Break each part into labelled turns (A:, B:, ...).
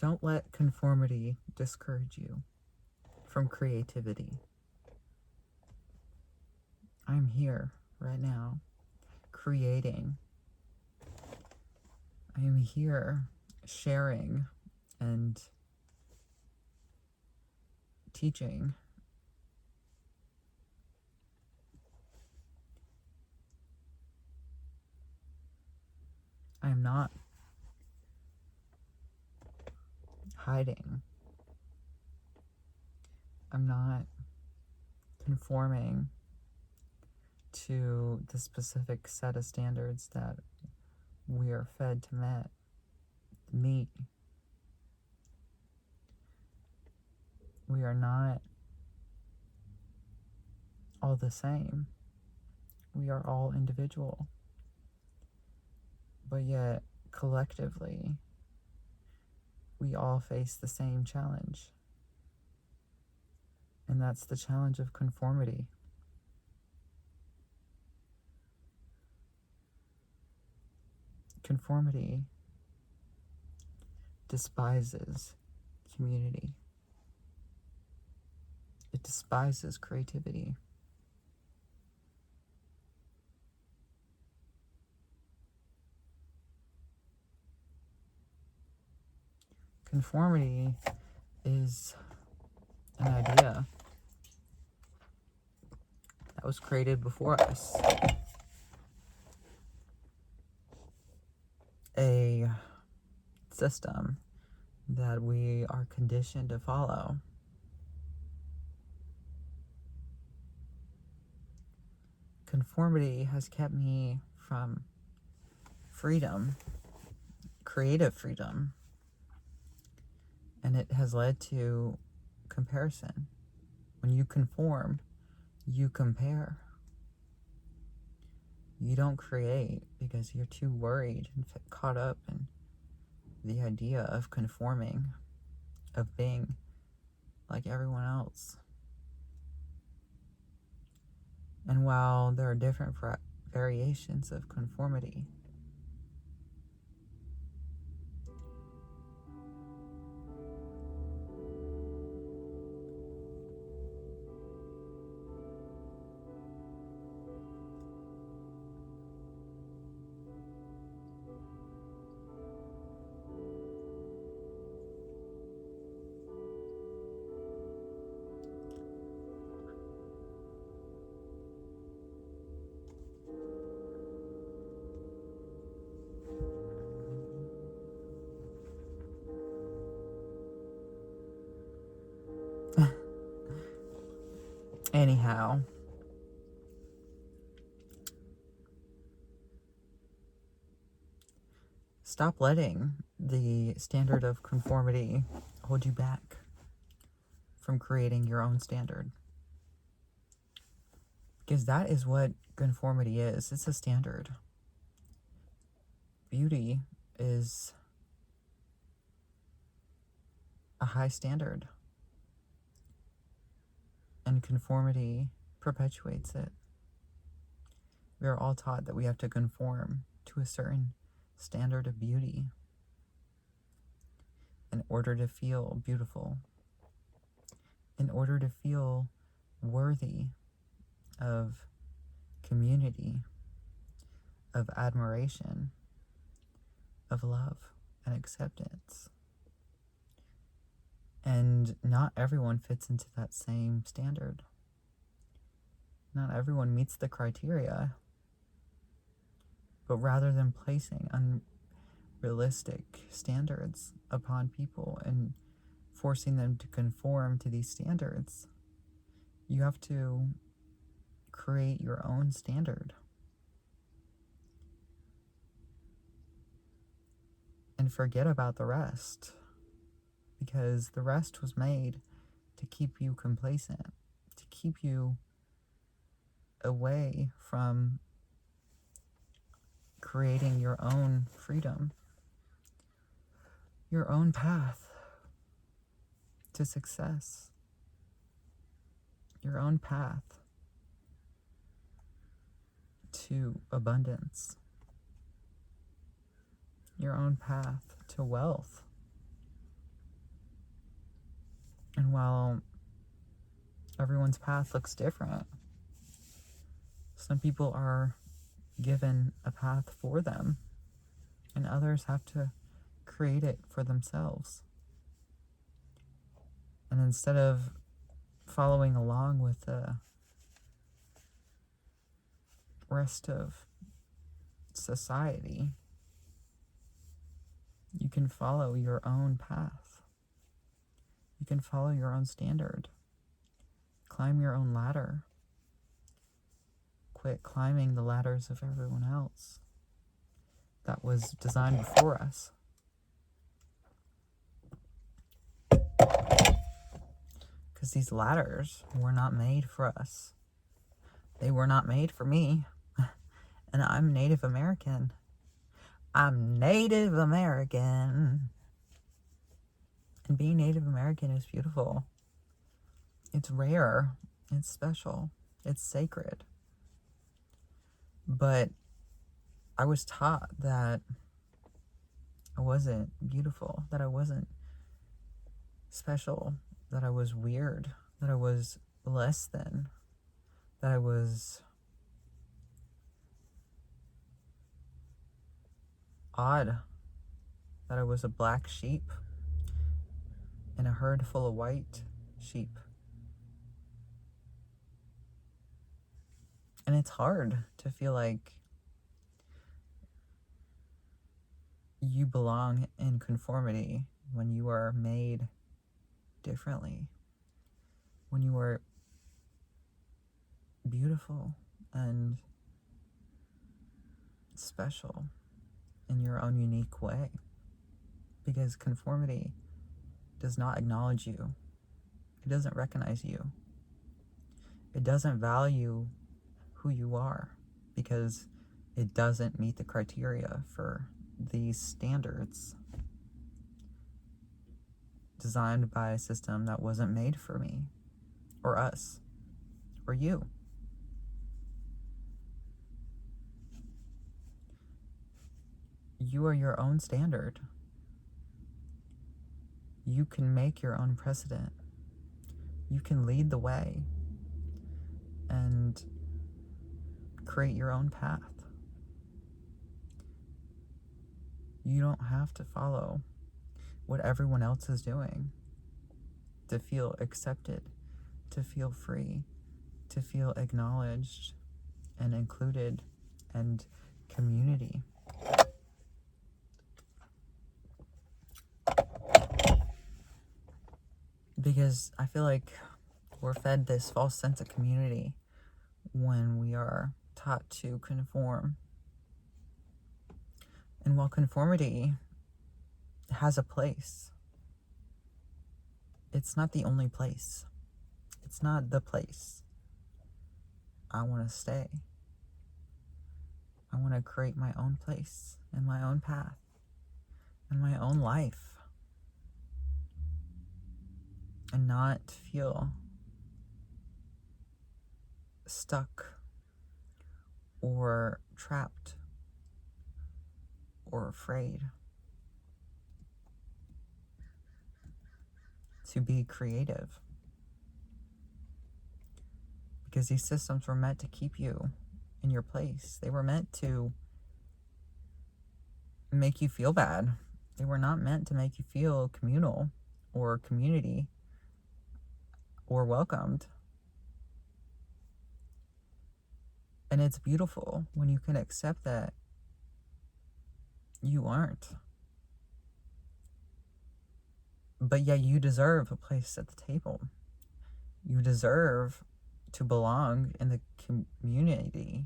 A: Don't let conformity discourage you from creativity. I'm here right now creating. I am here sharing and teaching. I am not hiding. I'm not conforming to the specific set of standards that we are fed to meet. We are not all the same. We are all individual. But yet, collectively, we all face the same challenge. And that's the challenge of conformity. Conformity despises community. It despises creativity. Conformity is an idea that was created before us. A system that we are conditioned to follow. Conformity has kept me from freedom, creative freedom, and it has led to comparison. When you conform, you compare. You don't create because you're too worried and caught up in the idea of conforming, of being like everyone else. And while there are different variations of conformity, anyhow, stop letting the standard of conformity hold you back from creating your own standard. Because that is what conformity is. It's a standard. Beauty is a high standard, and conformity perpetuates it. We are all taught that we have to conform to a certain standard of beauty in order to feel beautiful, in order to feel worthy of community, of admiration, of love and acceptance. And not everyone fits into that same standard. Not everyone meets the criteria. But rather than placing unrealistic standards upon people and forcing them to conform to these standards, you have to create your own standard. And forget about the rest, because the rest was made to keep you complacent, to keep you away from creating your own freedom, your own path to success, your own path to abundance, your own path to wealth. And while everyone's path looks different, some people are given a path for them, and others have to create it for themselves. And instead of following along with the rest of society, you can follow your own path. You can follow your own standard. Climb your own ladder. Quit climbing the ladders of everyone else that was designed before us. Because these ladders were not made for us. They were not made for me. And I'm Native American. I'm Native American. And being Native American is beautiful. It's rare. It's special. It's sacred. But I was taught that I wasn't beautiful, that I wasn't special, that I was weird, that I was less than, that I was odd, that I was a black sheep in a herd full of white sheep. And it's hard to feel like you belong in conformity when you are made differently, when you are beautiful and special in your own unique way. Because conformity does not acknowledge you. It doesn't recognize you. It doesn't value who you are because it doesn't meet the criteria for these standards designed by a system that wasn't made for me or us or you. You are your own standard. You can make your own precedent. You can lead the way and create your own path. You don't have to follow what everyone else is doing to feel accepted, to feel free, to feel acknowledged and included and community. Because I feel like we're fed this false sense of community when we are taught to conform. And while conformity has a place, it's not the only place. It's not the place I want to stay. I want to create my own place and my own path and my own life and not feel stuck or trapped or afraid. To be creative. Because these systems were meant to keep you in your place. They were meant to make you feel bad. They were not meant to make you feel communal or community or welcomed. And it's beautiful when you can accept that you aren't. But yet you deserve a place at the table. You deserve to belong in the community.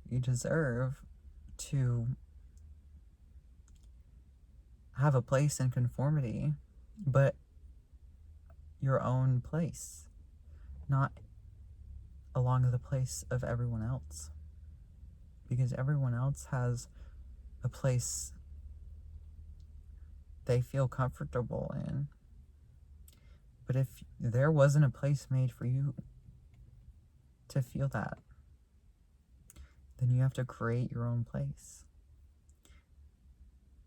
A: You deserve to have a place in conformity, but your own place, not along the place of everyone else. Because everyone else has a place they feel comfortable in. But if there wasn't a place made for you to feel that, then you have to create your own place.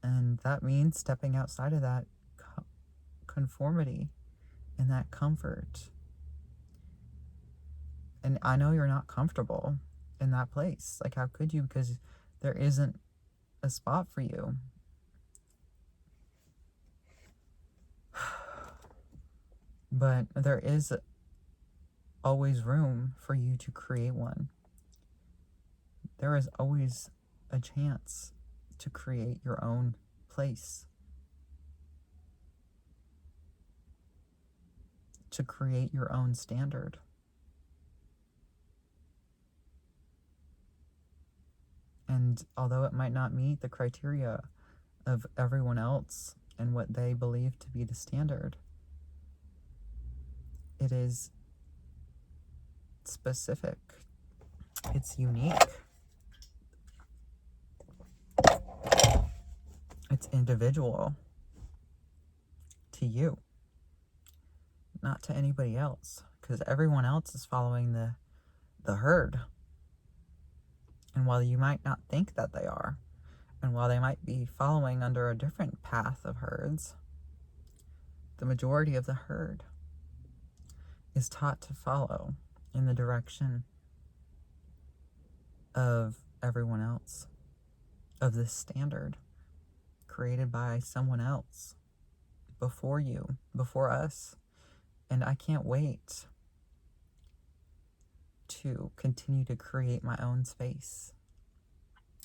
A: And that means stepping outside of that conformity and that comfort. And I know you're not comfortable in that place. Like, how could you? Because there isn't a spot for you. But there is always room for you to create one. There is always a chance to create your own place, to create your own standard. And although it might not meet the criteria of everyone else and what they believe to be the standard, it is specific. It's unique. It's individual to you, not to anybody else, because everyone else is following the herd. And while you might not think that they are, and while they might be following under a different path of herds, the majority of the herd is taught to follow in the direction of everyone else, of this standard created by someone else before you, before us. And I can't wait to continue to create my own space,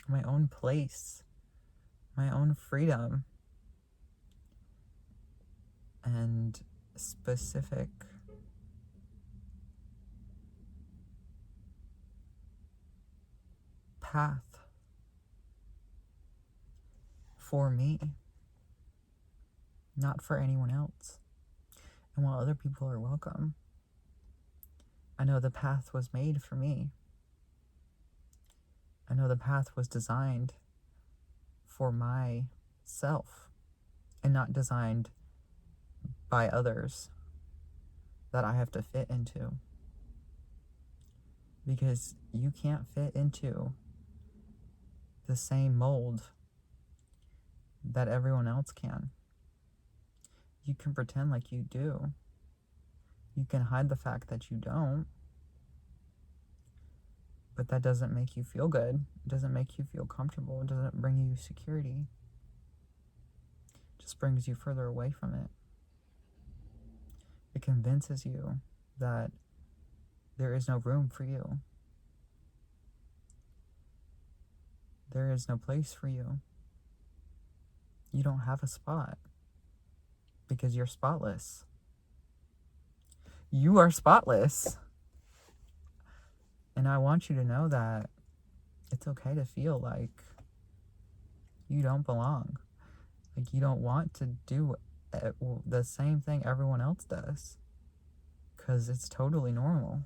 A: my own place, my own freedom, and specific path for me, not for anyone else. And while other people are welcome, I know the path was made for me. I know the path was designed for myself and not designed by others that I have to fit into. Because you can't fit into the same mold that everyone else can. You can pretend like you do. You can hide the fact that you don't. But that doesn't make you feel good. It doesn't make you feel comfortable. It doesn't bring you security. It just brings you further away from it. It convinces you that there is no room for you. There is no place for you. You don't have a spot because you're spotless. You are spotless. And I want you to know that it's okay to feel like you don't belong. Like you don't want to do the same thing everyone else does. Because it's totally normal.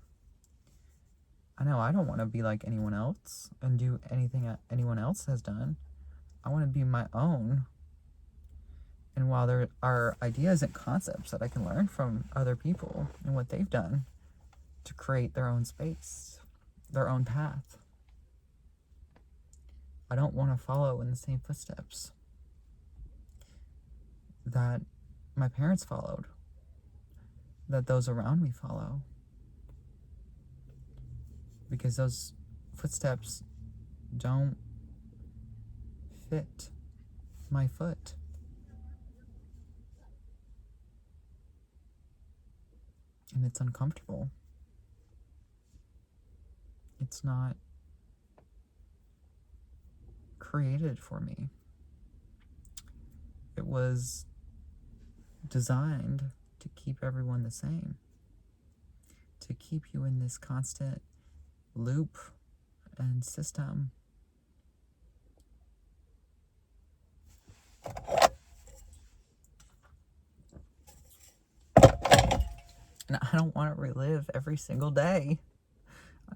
A: I know I don't want to be like anyone else and do anything that anyone else has done. I want to be my own. And while there are ideas and concepts that I can learn from other people and what they've done to create their own space, their own path, I don't want to follow in the same footsteps that my parents followed, that those around me follow. Because those footsteps don't fit my foot. And it's uncomfortable. It's not created for me. It was designed to keep everyone the same, to keep you in this constant loop and system. And I don't want to relive every single day.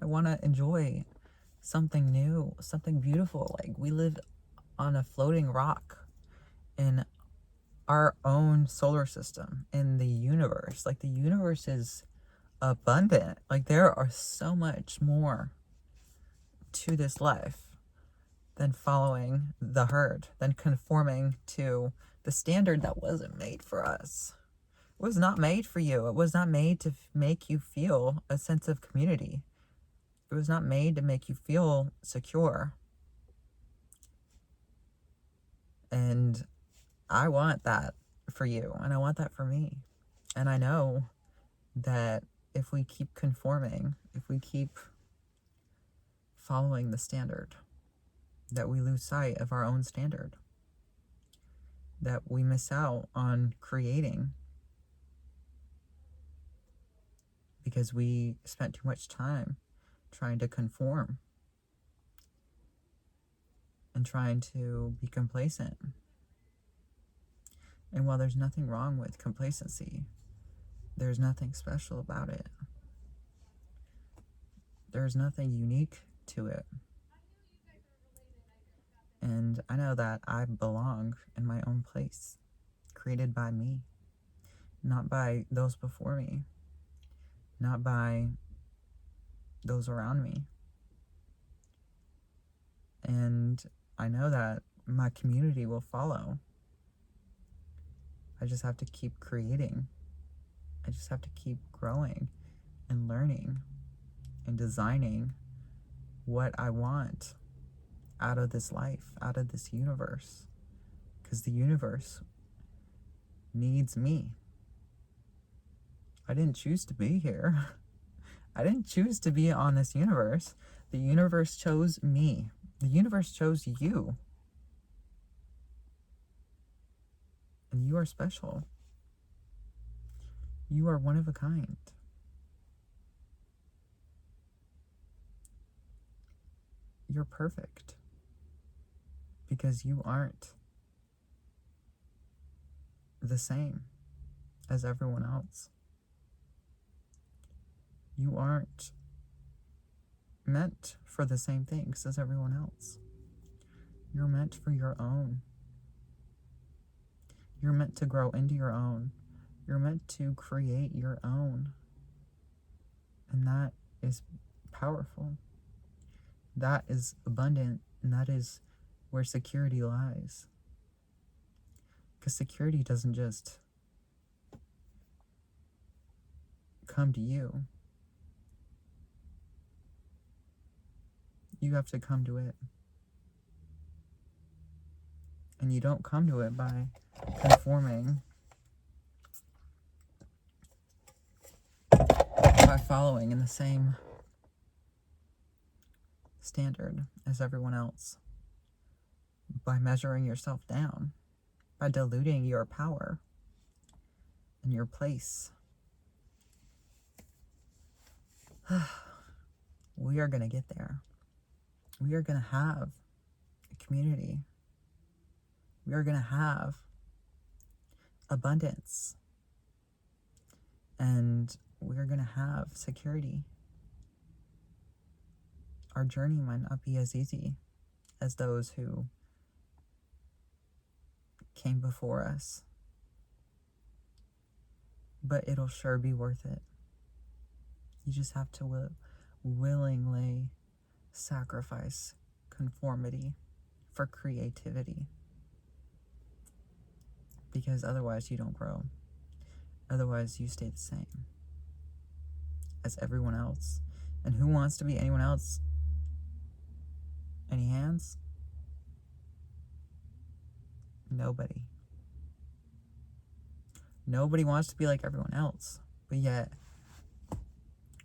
A: I want to enjoy something new, something beautiful. Like we live on a floating rock in our own solar system, in the universe. Like the universe is abundant. Like there are so much more to this life than following the herd, than conforming to the standard that wasn't made for us. was not made for you. It was not made to make you feel a sense of community. It was not made to make you feel secure. And I want that for you, and I want that for me. And I know that if we keep conforming, if we keep following the standard, that we lose sight of our own standard, that we miss out on creating because we spent too much time trying to conform and trying to be complacent. And while there's nothing wrong with complacency, there's nothing special about it. There's nothing unique to it. And I know that I belong in my own place, created by me, not by those before me, not by those around me. And I know that my community will follow. I just have to keep creating. I just have to keep growing and learning and designing what I want out of this life, out of this universe. Because the universe needs me. I didn't choose to be here. I didn't choose to be on this universe. The universe chose me. The universe chose you. And you are special. You are one of a kind. You're perfect. Because you aren't the same as everyone else. You aren't meant for the same things as everyone else. You're meant for your own. You're meant to grow into your own. You're meant to create your own. And that is powerful. That is abundant. And that is where security lies. Because security doesn't just come to you. You have to come to it. And you don't come to it by conforming, by following in the same standard as everyone else, by measuring yourself down, by diluting your power and your place. We are going to get there. We are going to have a community. We are going to have abundance. And we are going to have security. Our journey might not be as easy as those who came before us, but it'll sure be worth it. You just have to willingly sacrifice conformity for creativity, because otherwise you don't grow. Otherwise you stay the same as everyone else. And who wants to be anyone else? Any hands? Nobody. Nobody wants to be like everyone else. But yet,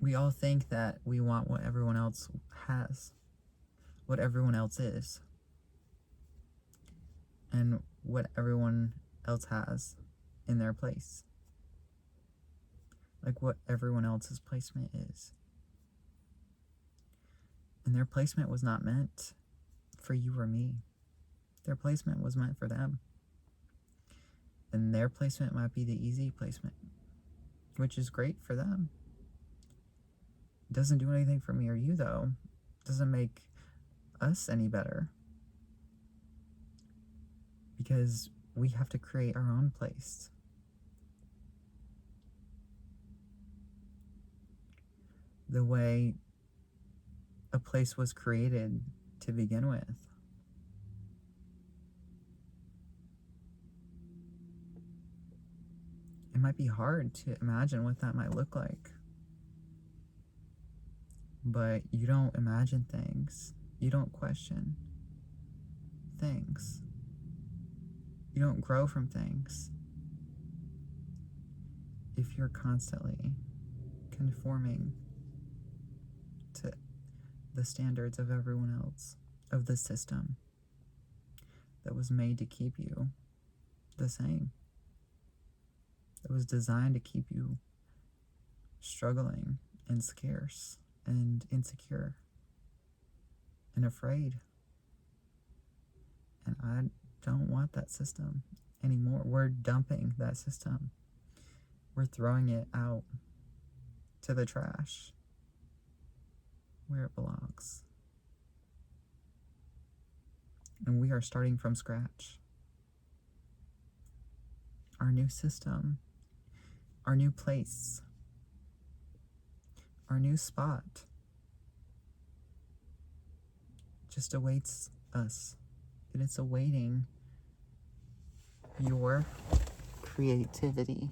A: we all think that we want what everyone else has, what everyone else is, and what everyone else has in their place. Like what everyone else's placement is. And their placement was not meant for you or me. Their placement was meant for them. And their placement might be the easy placement, which is great for them. It doesn't do anything for me or you, though. It doesn't make us any better. Because we have to create our own place. The way a place was created to begin with. It might be hard to imagine what that might look like. But you don't imagine things. You don't question things. You don't grow from things if you're constantly conforming to the standards of everyone else, of the system that was made to keep you the same. It was designed to keep you struggling and scarce and insecure and afraid. And I don't want that system anymore. We're dumping that system. We're throwing it out to the trash where it belongs. And we are starting from scratch. Our new system, our new place, our new spot just awaits us. And it's awaiting your creativity.